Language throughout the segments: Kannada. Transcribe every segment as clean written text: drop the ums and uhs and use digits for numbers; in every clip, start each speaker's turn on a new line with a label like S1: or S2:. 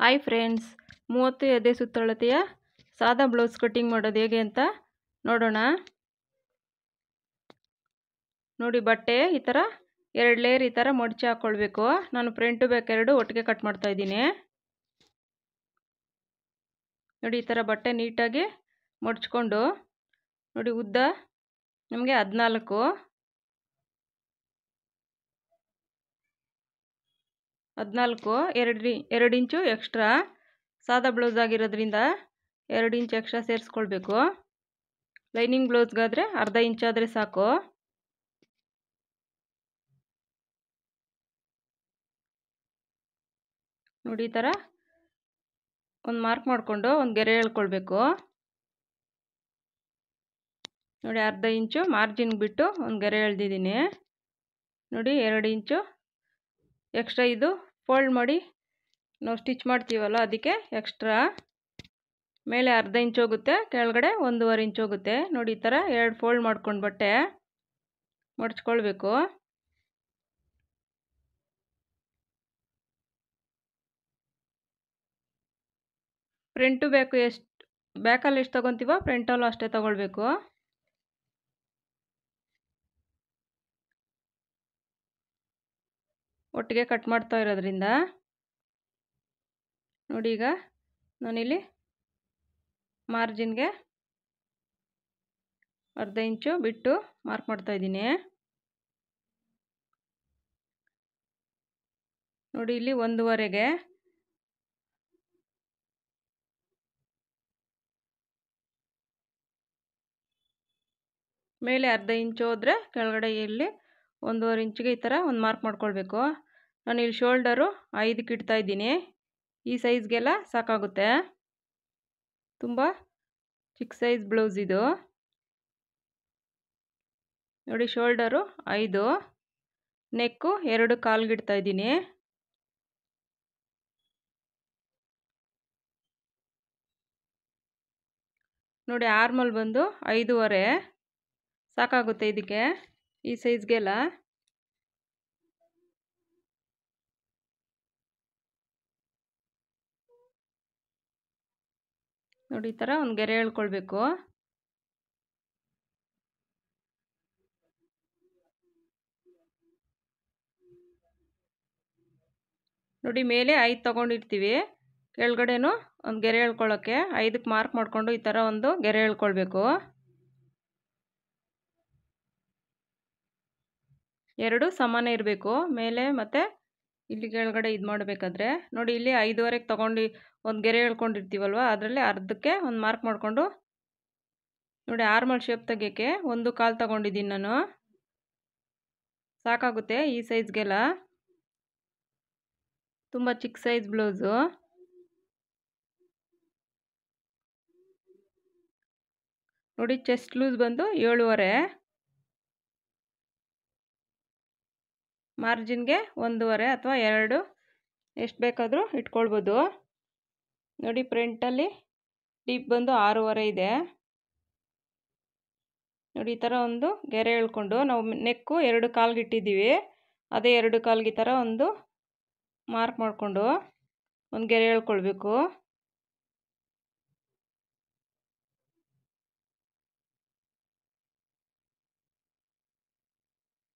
S1: ಹಾಯ್ ಫ್ರೆಂಡ್ಸ್, 30 ಎದೆ ಸುತ್ತಳತೆಯ ಸಾದಾ ಬ್ಲೌಸ್ ಕಟ್ಟಿಂಗ್ ಮಾಡೋದು ಹೇಗೆ ಅಂತ ನೋಡೋಣ. ನೋಡಿ, ಬಟ್ಟೆ ಈ ಥರ 2 ಲೇಯರ್ ಈ ಥರ ಮಡಚಿ ಹಾಕ್ಕೊಳ್ಬೇಕು. ನಾನು ಫ್ರಂಟು ಬ್ಯಾಕ್ ಎರಡು ಒಟ್ಟಿಗೆ ಕಟ್ ಮಾಡ್ತಾ ಇದ್ದೀನಿ. ನೋಡಿ, ಈ ಥರ ಬಟ್ಟೆ ನೀಟಾಗಿ ಮಡ್ಚ್ಕೊಂಡು, ನೋಡಿ ಉದ್ದ ನಮಗೆ 14 2 ಇಂಚು ಎಕ್ಸ್ಟ್ರಾ. ಸಾದಾ ಬ್ಲೌಸ್ ಆಗಿರೋದ್ರಿಂದ 2 ಇಂಚ್ ಎಕ್ಸ್ಟ್ರಾ ಸೇರಿಸ್ಕೊಳ್ಬೇಕು. ಲೈನಿಂಗ್ ಬ್ಲೌಸ್ಗಾದರೆ ಅರ್ಧ ಇಂಚಾದರೆ ಸಾಕು. ನೋಡಿ, ಈ ಥರ ಒಂದು ಮಾರ್ಕ್ ಮಾಡಿಕೊಂಡು ಒಂದು ಗೆರೆ ಎಳ್ಕೊಳ್ಬೇಕು. ನೋಡಿ, ಅರ್ಧ ಇಂಚು ಮಾರ್ಜಿನ್ ಬಿಟ್ಟು ಒಂದು ಗೆರೆ ಎಳೆದಿದ್ದೀನಿ. ನೋಡಿ, 2 ಇಂಚು ಎಕ್ಸ್ಟ್ರಾ ಇದು ಫೋಲ್ಡ್ ಮಾಡಿ ನಾವು ಸ್ಟಿಚ್ ಮಾಡ್ತೀವಲ್ಲ, ಅದಕ್ಕೆ ಎಕ್ಸ್ಟ್ರಾ. ಮೇಲೆ ಅರ್ಧ ಇಂಚ್ ಹೋಗುತ್ತೆ, ಕೆಳಗಡೆ 1.5 ಇಂಚ್ ಹೋಗುತ್ತೆ. ನೋಡಿ, ಈ ಥರ 2 ಫೋಲ್ಡ್ ಮಾಡ್ಕೊಂಡು ಬಟ್ಟೆ ಮಡ್ಚ್ಕೊಳ್ಬೇಕು. ಫ್ರಂಟು ಬ್ಯಾಕು ಬ್ಯಾಕಲ್ಲಿ ಎಷ್ಟು ತೊಗೊತೀವೋ ಫ್ರಂಟಲ್ಲೂ ಅಷ್ಟೇ ತೊಗೊಳ್ಬೇಕು. ಒಟ್ಟಿಗೆ ಕಟ್ ಮಾಡ್ತಾ ಇರೋದ್ರಿಂದ ನೋಡಿ, ಈಗ ನಾನಿಲ್ಲಿ ಮಾರ್ಜಿನ್ಗೆ ಅರ್ಧ ಇಂಚು ಬಿಟ್ಟು ಮಾರ್ಕ್ ಮಾಡ್ತಾ ಇದ್ದೀನಿ. ನೋಡಿ, ಇಲ್ಲಿ 1.5ಗೆ ಮೇಲೆ ಅರ್ಧ ಇಂಚು ಹೋದರೆ ಕೆಳಗಡೆ ಇಲ್ಲಿ 1.5 ಇಂಚಿಗೆ ಈ ಥರ ಒಂದು ಮಾರ್ಕ್ ಮಾಡ್ಕೊಳ್ಬೇಕು. ನಾನು ಇಲ್ಲಿ ಶೋಲ್ಡರು 5ಕ್ಕೆ ಇಡ್ತಾ ಇದ್ದೀನಿ. ಈ ಸೈಜ್ಗೆಲ್ಲ ಸಾಕಾಗುತ್ತೆ. ತುಂಬ ಚಿಕ್ಕ ಸೈಜ್ ಬ್ಲೌಸ್ ಇದು. ನೋಡಿ, ಶೋಲ್ಡರು 5, ನೆಕ್ಕು 2 ಕಾಲ್ಗೆ ಇಡ್ತಾ ಇದ್ದೀನಿ. ನೋಡಿ, ಆರ್ಮಲ್ ಬಂದು 5.5 ಸಾಕಾಗುತ್ತೆ ಇದಕ್ಕೆ, ಈ ಸೈಜ್ಗೆಲ್ಲ. ನೋಡಿ, ಈ ಥರ ಒಂದು ಗೆರೆ ಎಳ್ಕೊಳ್ಬೇಕು. ನೋಡಿ, ಮೇಲೆ 5 ತೊಗೊಂಡಿರ್ತೀವಿ, ಕೆಳಗಡೆನೂ ಒಂದು ಗೆರೆ ಎಳ್ಕೊಳ್ಳೋಕ್ಕೆ 5ಕ್ಕೆ ಮಾರ್ಕ್ ಮಾಡಿಕೊಂಡು ಈ ಥರ ಒಂದು ಗೆರೆ ಎಳ್ಕೊಳ್ಬೇಕು. 2 ಸಮಾನ ಇರಬೇಕು, ಮೇಲೆ ಮತ್ತು ಇಲ್ಲಿ ಕೆಳಗಡೆ ಇದು ಮಾಡಬೇಕಾದ್ರೆ. ನೋಡಿ, ಇಲ್ಲಿ 5.5ಗೆ ತೊಗೊಂಡು ಒಂದು ಗೆರೆ ಎಳ್ಕೊಂಡಿರ್ತೀವಲ್ವ, ಅದರಲ್ಲಿ ಅರ್ಧಕ್ಕೆ ಒಂದು ಮಾರ್ಕ್ ಮಾಡಿಕೊಂಡು ನೋಡಿ, ಆರ್ಮಲ್ ಶೇಪ್ ತೆಗಿಯೋಕ್ಕೆ 1 ಕಾಲು ತೊಗೊಂಡಿದ್ದೀನಿ ನಾನು. ಸಾಕಾಗುತ್ತೆ ಈ ಸೈಜ್ಗೆಲ್ಲ. ತುಂಬ ಚಿಕ್ಕ ಸೈಜ್ ಬ್ಲೌಸು. ನೋಡಿ, ಚೆಸ್ಟ್ ಲೂಸ್ ಬಂದು 7.5, ಮಾರ್ಜಿನ್ಗೆ 1.5 ಅಥವಾ 2 ಎಷ್ಟು ಬೇಕಾದರೂ ಇಟ್ಕೊಳ್ಬೋದು. ನೋಡಿ, ಫ್ರಂಟಲ್ಲಿ ಡೀಪ್ ಬಂದು 6.5 ಇದೆ. ನೋಡಿ, ಈ ಥರ ಒಂದು ಗೆರೆ ಎಳ್ಕೊಂಡು ನಾವು ನೆಕ್ಕು 2 ಕಾಲ್ಗೆ ಇಟ್ಟಿದ್ದೀವಿ, ಅದೇ 2 ಕಾಲ್ಗೆ ಈ ಥರ ಒಂದು ಮಾರ್ಕ್ ಮಾಡಿಕೊಂಡು ಒಂದು ಗೆರೆ ಎಳ್ಕೊಳ್ಬೇಕು.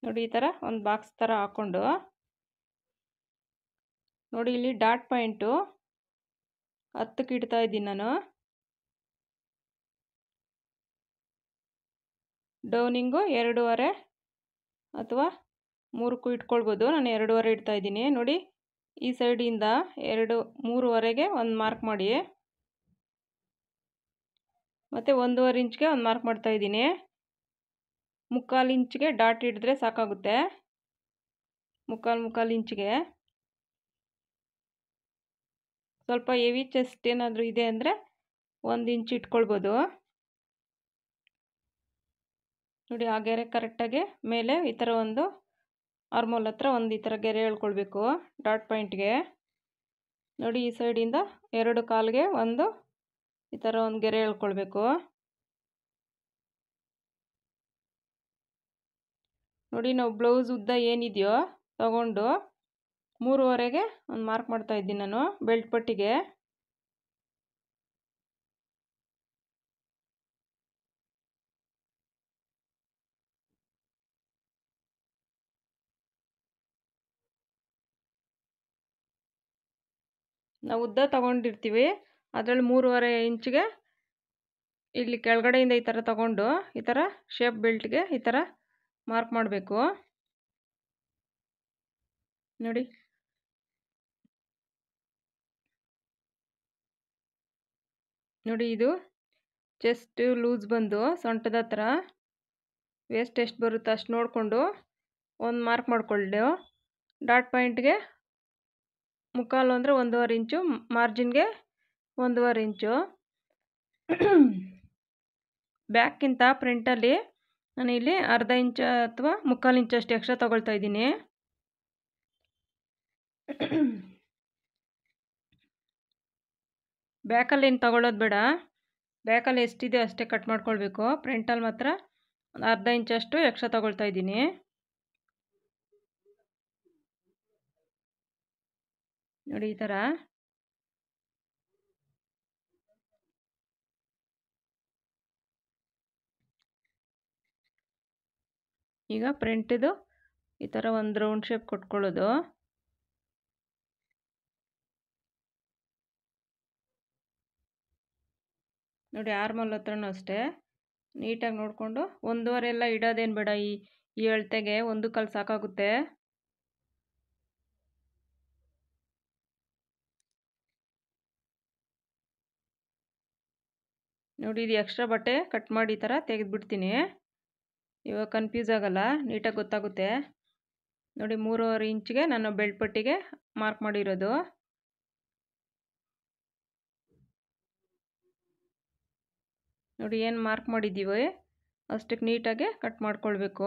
S1: ನೋಡಿ, ಈ ಥರ ಒಂದು ಬಾಕ್ಸ್ ಥರ ಹಾಕ್ಕೊಂಡು ನೋಡಿ, ಇಲ್ಲಿ ಡಾಟ್ ಪಾಯಿಂಟು 10ಕ್ಕೆ ಇಡ್ತಾ ಇದ್ದೀನಿ ನಾನು. ಡೌನಿಂಗು 2.5 ಅಥವಾ 3ಕ್ಕೂ ಇಟ್ಕೊಳ್ಬೋದು. ನಾನು 2.5 ಇಡ್ತಾ ಇದ್ದೀನಿ. ನೋಡಿ, ಈ ಸೈಡಿಂದ 3.5ಗೆ ಒಂದು ಮಾರ್ಕ್ ಮಾಡಿ, ಮತ್ತು 1.5 ಇಂಚ್ಗೆ ಒಂದು ಮಾರ್ಕ್ ಮಾಡ್ತಾ ಇದ್ದೀನಿ. 3/4 ಇಂಚ್ಗೆ ಡಾಟ್ ಹಿಡಿದ್ರೆ ಸಾಕಾಗುತ್ತೆ. 3/4 ಇಂಚ್ಗೆ. ಸ್ವಲ್ಪ ಹೆವಿ ಚೆಸ್ಟ್ ಏನಾದರೂ ಇದೆ ಅಂದರೆ 1 ಇಂಚ್ ಇಟ್ಕೊಳ್ಬೋದು. ನೋಡಿ, ಆ ಗೆರೆ ಕರೆಕ್ಟಾಗಿ ಮೇಲೆ ಈ ಥರ ಒಂದು ಆರ್ಮೋಲ್ ಹತ್ರ ಒಂದು ಈ ಥರ ಗೆರೆ ಎಳ್ಕೊಳ್ಬೇಕು ಡಾಟ್ ಪಾಯಿಂಟ್ಗೆ. ನೋಡಿ, ಈ ಸೈಡಿಂದ 2 ಕಾಲ್ಗೆ ಒಂದು ಈ ಥರ ಒಂದು ಗೆರೆ ಎಳ್ಕೊಳ್ಬೇಕು. ನೋಡಿ, ನಾವು ಬ್ಲೌಸ್ ಉದ್ದ ಏನಿದೆಯೋ ತಗೊಂಡು 3.5ಗೆ ಒಂದು ಮಾರ್ಕ್ ಮಾಡ್ತಾ ಇದ್ದೀನಿ ನಾನು ಬೆಲ್ಟ್ ಪಟ್ಟಿಗೆ. ನಾವು ಉದ್ದ ತಗೊಂಡಿರ್ತೀವಿ, ಅದರಲ್ಲಿ 3.5 ಇಂಚಿಗೆ ಇಲ್ಲಿ ಕೆಳಗಡೆಯಿಂದ ಈ ಥರ ತಗೊಂಡು ಈ ಥರ ಶೇಪ್ ಬೆಲ್ಟ್ಗೆ ಈ ಥರ ಮಾರ್ಕ್ ಮಾಡಬೇಕು ನೋಡಿ. ನೋಡಿ ಇದು ಚೆಸ್ಟ್ ಲೂಸ್ ಬಂದು ಸೊಂಟದ ಹತ್ರ ವೇಸ್ಟ್ ಎಷ್ಟು ಬರುತ್ತೆ ಅಷ್ಟು ನೋಡಿಕೊಂಡು ಒಂದು ಮಾರ್ಕ್ ಮಾಡಿಕೊಂಡು ಡಾಟ್ ಪಾಯಿಂಟ್ಗೆ ಮುಕ್ಕಾಲು ಅಂದರೆ 1.5 ಇಂಚು, ಮಾರ್ಜಿನ್ಗೆ 1.5 ಇಂಚು. ಬ್ಯಾಕ್ಗಿಂತ ಪ್ರಿಂಟಲ್ಲಿ ನಾನು ಇಲ್ಲಿ ಅರ್ಧ ಇಂಚು ಅಥವಾ ಮುಕ್ಕಾಲು ಇಂಚಷ್ಟು ಎಕ್ಸ್ಟ್ರಾ ತೊಗೊಳ್ತಾ ಇದ್ದೀನಿ. ಬ್ಯಾಕಲ್ಲಿ ಏನು ತೊಗೊಳ್ಳೋದು ಬೇಡ, ಬ್ಯಾಕಲ್ಲಿ ಎಷ್ಟಿದೆ ಅಷ್ಟೇ ಕಟ್ ಮಾಡ್ಕೊಳ್ಬೇಕು. ಪ್ರಿಂಟಲ್ಲಿ ಮಾತ್ರ ಒಂದು ಅರ್ಧ ಇಂಚಷ್ಟು ಎಕ್ಸ್ಟ್ರಾ ತೊಗೊಳ್ತಾ ಇದ್ದೀನಿ. ನೋಡಿ ಈ ಥರ. ಈಗ ಪ್ರಿಂಟಿದು ಈ ಥರ ಒಂದು ರೌಂಡ್ ಶೇಪ್ ಕೊಟ್ಕೊಳ್ಳೋದು. ನೋಡಿ ಆರ್ಮಲ್ ಹತ್ರನೂ ಅಷ್ಟೇ ನೀಟಾಗಿ ನೋಡಿಕೊಂಡು 1.5 ಎಲ್ಲ ಇಡೋದೇನು ಬೇಡ. ಈ ಅಳತೆಗೆ 1 ಕಾಲು ಸಾಕಾಗುತ್ತೆ. ನೋಡಿ ಇದು ಎಕ್ಸ್ಟ್ರಾ ಬಟ್ಟೆ ಕಟ್ ಮಾಡಿ ಈ ಥರ ತೆಗೆದುಬಿಡ್ತೀನಿ. ಇವಾಗ ಕನ್ಫ್ಯೂಸ್ ಆಗಲ್ಲ, ನೀಟಾಗಿ ಗೊತ್ತಾಗುತ್ತೆ. ನೋಡಿ 3.5 ಇಂಚಿಗೆ ನಾನು ಬೆಲ್ಟ್ ಪಟ್ಟಿಗೆ ಮಾರ್ಕ್ ಮಾಡಿರೋದು. ನೋಡಿ ಏನು ಮಾರ್ಕ್ ಮಾಡಿದ್ದೀವಿ ಅಷ್ಟಕ್ಕೆ ನೀಟಾಗಿ ಕಟ್ ಮಾಡ್ಕೊಳ್ಬೇಕು.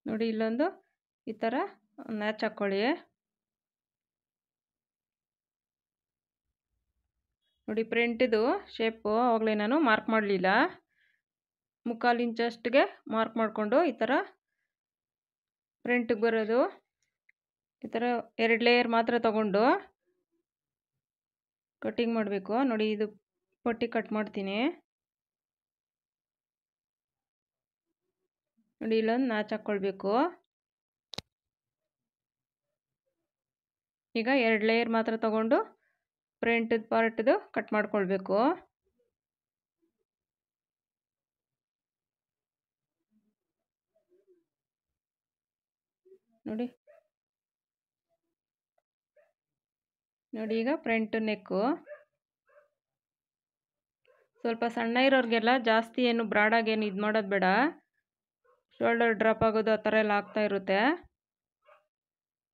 S1: ನೋಡಿ ಇಲ್ಲೊಂದು ಈ ಥರ ಮ್ಯಾಚ್ ಹಾಕ್ಕೊಳ್ಳಿ. ನೋಡಿ ಪ್ರಿಂಟಿದು ಶೇಪು ಆವಾಗಲೇ ನಾನು ಮಾರ್ಕ್ ಮಾಡಲಿಲ್ಲ, ಮುಕ್ಕಾಲು ಇಂಚಷ್ಟಿಗೆ ಮಾರ್ಕ್ ಮಾಡಿಕೊಂಡು ಈ ಥರ ಪ್ರಿಂಟಿಗೆ ಬರೋದು. ಈ ಥರ 2 ಲೇಯರ್ ಮಾತ್ರ ತಗೊಂಡು ಕಟ್ಟಿಂಗ್ ಮಾಡಬೇಕು. ನೋಡಿ ಇದು ಪಟ್ಟಿ ಕಟ್ ಮಾಡ್ತೀನಿ. ನೋಡಿ ಇಲ್ಲೊಂದು ಮ್ಯಾಚ್ ಹಾಕ್ಕೊಳ್ಬೇಕು. ಈಗ 2 ಲೇಯರ್ ಮಾತ್ರ ತಗೊಂಡು ಪ್ರಿಂಟದ ಪಾರ್ಟ್ದು ಕಟ್ ಮಾಡ್ಕೊಳ್ಬೇಕು. ನೋಡಿ ನೋಡಿ ಈಗ ಫ್ರಂಟ್ ನೆಕ್ಕು ಸ್ವಲ್ಪ ಸಣ್ಣ ಇರೋರಿಗೆಲ್ಲ ಜಾಸ್ತಿ ಏನು ಬ್ರಾಡಾಗಿ ಏನು ಇದು ಮಾಡೋದು ಬೇಡ, ಶೋಲ್ಡರ್ ಡ್ರಾಪ್ ಆಗೋದು ಆ ಥರ ಎಲ್ಲ ಆಗ್ತಾ ಇರುತ್ತೆ.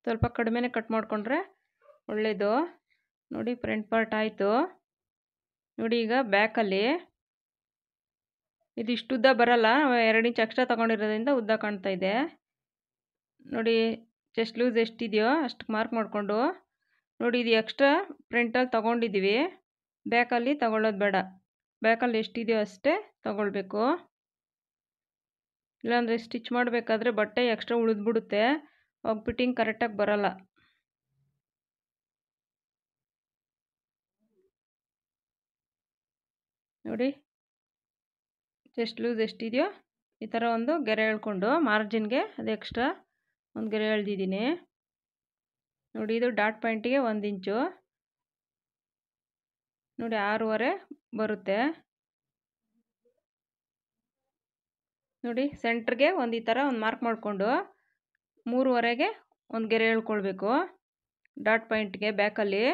S1: ಸ್ವಲ್ಪ ಕಡಿಮೆನೇ ಕಟ್ ಮಾಡಿಕೊಂಡ್ರೆ ಒಳ್ಳೆಯದು. ನೋಡಿ ಫ್ರಂಟ್ ಪಾರ್ಟ್ ಆಯಿತು. ನೋಡಿ ಈಗ ಬ್ಯಾಕಲ್ಲಿ ಇದಿಷ್ಟು ಉದ್ದ ಬರಲ್ಲ, 2 ಇಂಚ್ ಎಕ್ಸ್ಟ್ರಾ ತೊಗೊಂಡಿರೋದ್ರಿಂದ ಉದ್ದ ಕಾಣ್ತಾ ಇದೆ. ನೋಡಿ ಚೆಸ್ಟ್ ಲೂಸ್ ಎಷ್ಟಿದೆಯೋ ಅಷ್ಟು ಮಾರ್ಕ್ ಮಾಡಿಕೊಂಡು ನೋಡಿ ಇದು ಎಕ್ಸ್ಟ್ರಾ ಫ್ರಂಟಲ್ಲಿ ತೊಗೊಂಡಿದ್ದೀವಿ, ಬ್ಯಾಕಲ್ಲಿ ತೊಗೊಳ್ಳೋದು ಬೇಡ. ಬ್ಯಾಕಲ್ಲಿ ಎಷ್ಟಿದೆಯೋ ಅಷ್ಟೇ ತೊಗೊಳ್ಬೇಕು. ಇಲ್ಲಾಂದರೆ ಸ್ಟಿಚ್ ಮಾಡಬೇಕಾದ್ರೆ ಬಟ್ಟೆ ಎಕ್ಸ್ಟ್ರಾ ಉಳಿದ್ಬಿಡುತ್ತೆ, ಅವಾಗ ಫಿಟ್ಟಿಂಗ್ ಕರೆಕ್ಟಾಗಿ ಬರಲ್ಲ. ನೋಡಿ ಚೆಸ್ಟ್ ಲೂಸ್ ಎಷ್ಟಿದೆಯೋ ಈ ಥರ ಒಂದು ಗೆರೆ ಎಳ್ಕೊಂಡು ಮಾರ್ಜಿನ್ಗೆ ಅದು ಎಕ್ಸ್ಟ್ರಾ ಒಂದು ಗೆರೆ ಎಳ್ದಿದ್ದೀನಿ. ನೋಡಿ ಇದು ಡಾಟ್ ಪಾಯಿಂಟಿಗೆ 1 ಇಂಚು, ನೋಡಿ 6.5 ಬರುತ್ತೆ. ನೋಡಿ ಸೆಂಟ್ರಿಗೆ ಒಂದು ಈ ಥರ ಒಂದು ಮಾರ್ಕ್ ಮಾಡಿಕೊಂಡು 3.5ಗೆ ಒಂದು ಗೆರೆ ಎಳ್ಕೊಳ್ಬೇಕು ಡಾಟ್ ಪಾಯಿಂಟ್ಗೆ ಬ್ಯಾಕಲ್ಲಿ.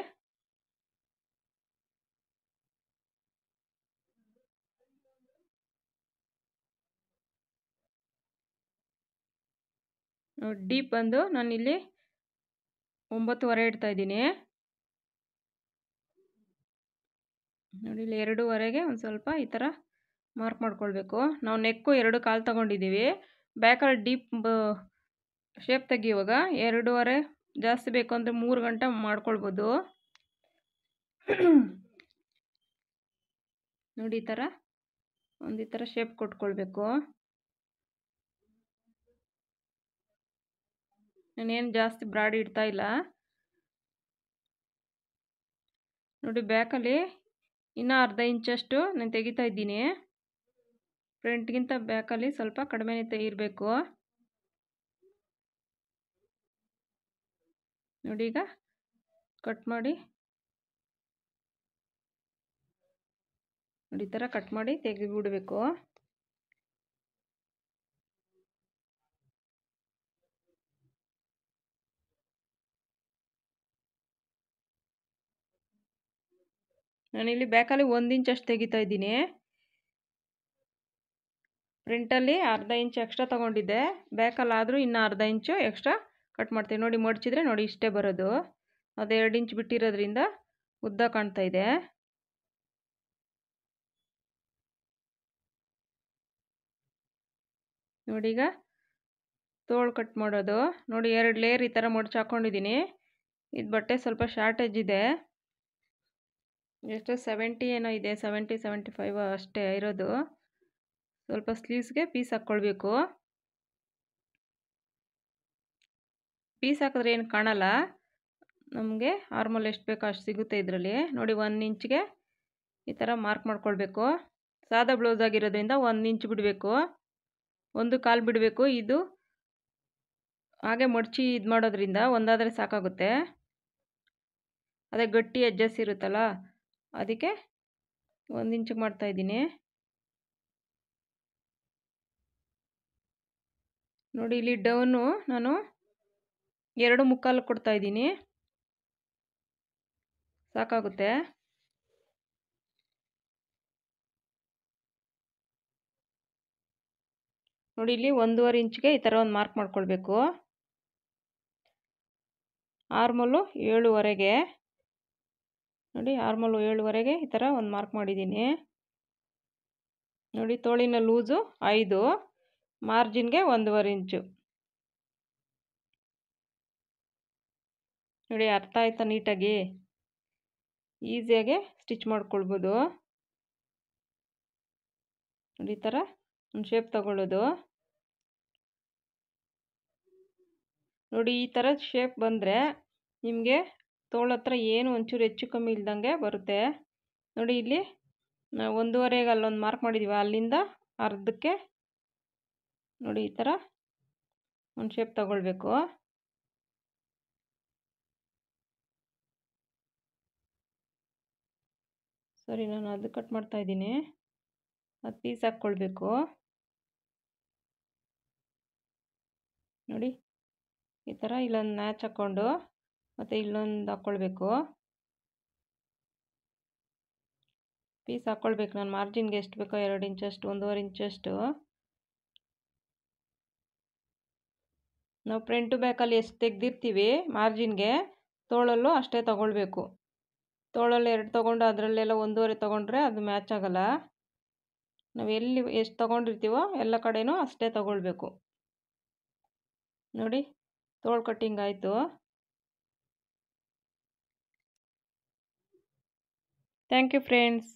S1: ಡೀಪ್ ಬಂದು ನಾನಿಲ್ಲಿ 9.5 ಇಡ್ತಾ ಇದ್ದೀನಿ. ನೋಡಿ ಇಲ್ಲಿ 2.5ಗೆ ಒಂದು ಸ್ವಲ್ಪ ಈ ಥರ ಮಾರ್ಕ್ ಮಾಡ್ಕೊಳ್ಬೇಕು. ನಾವು ನೆಕ್ಕು 2 ಕಾಲು ತೊಗೊಂಡಿದ್ದೀವಿ, ಬ್ಯಾಕಲ್ಲಿ ಡೀಪ್ ಶೇಪ್ ತೆಗಿಯುವಾಗ 2.5 ಜಾಸ್ತಿ ಬೇಕು ಅಂದರೆ 3 ಗಂಟೆ ಮಾಡ್ಕೊಳ್ಬೋದು. ನೋಡಿ ಈ ಥರ ಈ ಥರ ಶೇಪ್ ಕೊಟ್ಕೊಳ್ಬೇಕು. ನಾನೇನು ಜಾಸ್ತಿ ಬ್ರಾಡ್ ಇಡ್ತಾ ಇಲ್ಲ. ನೋಡಿ ಬ್ಯಾಕಲ್ಲಿ ಇನ್ನೂ ಅರ್ಧ ಇಂಚಷ್ಟು ನಾನು ತೆಗಿತಾ ಇದ್ದೀನಿ. ಫ್ರಂಟ್ಗಿಂತ ಬ್ಯಾಕಲ್ಲಿ ಸ್ವಲ್ಪ ಕಡಿಮೆನೇ ಇರಬೇಕು. ನೋಡಿ ಈಗ ಕಟ್ ಮಾಡಿ ನೋಡಿ ಈ ಥರ ಕಟ್ ಮಾಡಿ ತೆಗೆದುಬಿಡಬೇಕು. ನಾನಿಲ್ಲಿ ಬ್ಯಾಕಲ್ಲಿ 1 ಇಂಚಷ್ಟು ತೆಗಿತಾ ಇದ್ದೀನಿ. ಫ್ರಂಟಲ್ಲಿ ಅರ್ಧ ಇಂಚ್ ಎಕ್ಸ್ಟ್ರಾ ತೊಗೊಂಡಿದ್ದೆ, ಬ್ಯಾಕಲ್ಲಾದರೂ ಇನ್ನೂ ಅರ್ಧ ಇಂಚು ಎಕ್ಸ್ಟ್ರಾ ಕಟ್ ಮಾಡ್ತೀನಿ. ನೋಡಿ ಮಡಚಿದ್ರೆ ನೋಡಿ ಇಷ್ಟೇ ಬರೋದು. ಅದು 2 ಇಂಚ್ ಬಿಟ್ಟಿರೋದ್ರಿಂದ ಉದ್ದ ಕಾಣ್ತಾ ಇದೆ. ನೋಡಿ ಈಗ ತೋಳು ಕಟ್ ಮಾಡೋದು. ನೋಡಿ 2 ಲೇಯರ್ ಈ ಥರ ಮಡಚಿ ಹಾಕ್ಕೊಂಡಿದ್ದೀನಿ. ಇದು ಬಟ್ಟೆ ಸ್ವಲ್ಪ ಶಾರ್ಟೇಜ್ ಇದೆ, ಎಷ್ಟು 70 ಏನೋ ಇದೆ, 70-75 ಅಷ್ಟೇ ಇರೋದು. ಸ್ವಲ್ಪ ಸ್ಲೀವ್ಸ್ಗೆ ಪೀಸ್ ಹಾಕ್ಕೊಳ್ಬೇಕು. ಪೀಸ್ ಹಾಕಿದ್ರೆ ಏನು ಕಾಣಲ್ಲ, ನಮಗೆ ಆರ್ಮಲ್ ಎಷ್ಟು ಬೇಕೋ ಅಷ್ಟು ಸಿಗುತ್ತೆ ಇದರಲ್ಲಿ. ನೋಡಿ 1 ಇಂಚ್ಗೆ ಈ ಥರ ಮಾರ್ಕ್ ಮಾಡ್ಕೊಳ್ಬೇಕು. ಸಾದಾ ಬ್ಲೌಸ್ ಆಗಿರೋದ್ರಿಂದ 1 ಇಂಚ್ ಬಿಡಬೇಕು, 1.25 ಬಿಡಬೇಕು. ಇದು ಹಾಗೆ ಮಡಚಿ ಇದು ಮಾಡೋದ್ರಿಂದ ಒಂದಾದರೆ ಸಾಕಾಗುತ್ತೆ. ಅದೇ ಗಟ್ಟಿ ಎಡ್ಜಸ್ ಇರುತ್ತಲ್ಲ, ಅದಕ್ಕೆ 1 ಇಂಚಿಗೆ ಮಾಡ್ತಾಯಿದ್ದೀನಿ. ನೋಡಿ ಇಲ್ಲಿ ಡೌನು ನಾನು 2.25 ಕೊಡ್ತಾಯಿದ್ದೀನಿ, ಸಾಕಾಗುತ್ತೆ. ನೋಡಿ ಇಲ್ಲಿ 1.5 ಇಂಚ್ಗೆ ಈ ಥರ ಒಂದು ಮಾರ್ಕ್ ಮಾಡ್ಕೊಳ್ಬೇಕು. ಆರ್ಮಲ್ಲು 7.5ಗೆ ನೋಡಿ, ಆರ್ಮಲ್ಲು 7.5ಗೆ ಈ ಥರ ಒಂದು ಮಾರ್ಕ್ ಮಾಡಿದ್ದೀನಿ. ನೋಡಿ ತೋಳಿನ ಲೂಸು 5, ಮಾರ್ಜಿನ್ಗೆ 1.5 ಇಂಚು. ನೋಡಿ ಅರ್ಥ ಆಯ್ತಾ? ನೀಟಾಗಿ ಈಸಿಯಾಗಿ ಸ್ಟಿಚ್ ಮಾಡ್ಕೊಳ್ಬೋದು. ನೋಡಿ ಈ ಥರ ಒಂದು ಶೇಪ್ ತಗೊಳ್ಳೋದು. ನೋಡಿ ಈ ಥರ ಶೇಪ್ ಬಂದರೆ ನಿಮಗೆ ತೋಳ ಹತ್ರ ಏನು ಒಂಚೂರು ಹೆಚ್ಚು ಕಮ್ಮಿ ಇಲ್ದಂಗೆ ಬರುತ್ತೆ. ನೋಡಿ ಇಲ್ಲಿ ನಾವು 1.5ಗೆ ಅಲ್ಲೊಂದು ಮಾರ್ಕ್ ಮಾಡಿದ್ದೀವಿ, ಅಲ್ಲಿಂದ ಅರ್ಧಕ್ಕೆ ನೋಡಿ ಈ ಥರ ಒಂದು ಶೇಪ್ ತಗೊಳ್ಬೇಕು. ಸರಿ, ನಾನು ಅದು ಕಟ್ ಮಾಡ್ತಾ ಇದ್ದೀನಿ. ಅದು ಪೀಸ್ ಹಾಕ್ಕೊಳ್ಬೇಕು. ನೋಡಿ ಈ ಥರ ಇಲ್ಲೊಂದು ಮ್ಯಾಚ್ ಹಾಕ್ಕೊಂಡು ಮತ್ತು ಇಲ್ಲೊಂದು ಹಾಕ್ಕೊಳ್ಬೇಕು. ಪೀಸ್ ಹಾಕ್ಕೊಳ್ಬೇಕು. ನಾನು ಮಾರ್ಜಿನ್ಗೆ ಎಷ್ಟು ಬೇಕೋ 2 ಇಂಚಷ್ಟು, 1.5 ಇಂಚಷ್ಟು. ನಾವು ಫ್ರಂಟು ಬ್ಯಾಕಲ್ಲಿ ಎಷ್ಟು ತೆಗೆದಿರ್ತೀವಿ ಮಾರ್ಜಿನ್ಗೆ, ತೋಳಲ್ಲೂ ಅಷ್ಟೇ ತೊಗೊಳ್ಬೇಕು. ತೋಳಲ್ಲಿ 2 ತೊಗೊಂಡು ಅದರಲ್ಲೆಲ್ಲ 1.5 ತೊಗೊಂಡ್ರೆ ಅದು ಮ್ಯಾಚ್ ಆಗೋಲ್ಲ. ನಾವು ಎಲ್ಲಿ ಎಷ್ಟು ತೊಗೊಂಡಿರ್ತೀವೋ ಎಲ್ಲ ಕಡೆನೂ ಅಷ್ಟೇ ತೊಗೊಳ್ಬೇಕು. ನೋಡಿ ತೋಳು ಕಟ್ಟಿಂಗ್ ಆಯಿತು. Thank you friends.